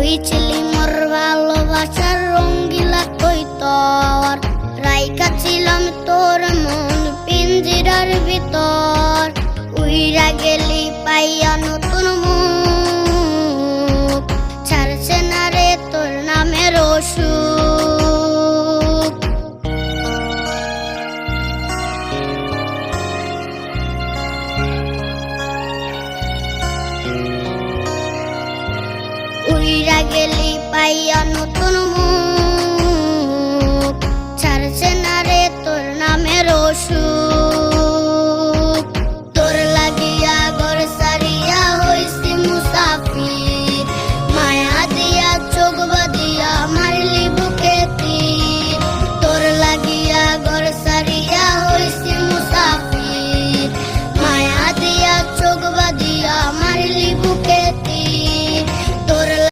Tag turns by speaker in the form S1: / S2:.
S1: তুই ছিলি মোর ভালোবাসার রঙ্গিলা কৈতর, রাইখা ছিলাম তোর মন পিঞ্জিরার ভিতর। উইরা গেলি পাইয়া নতুন মুখ, ছাড়ছে না রে তোর নামের অসুখ। উইরা গেলি পাইয়া নতুন মুখ,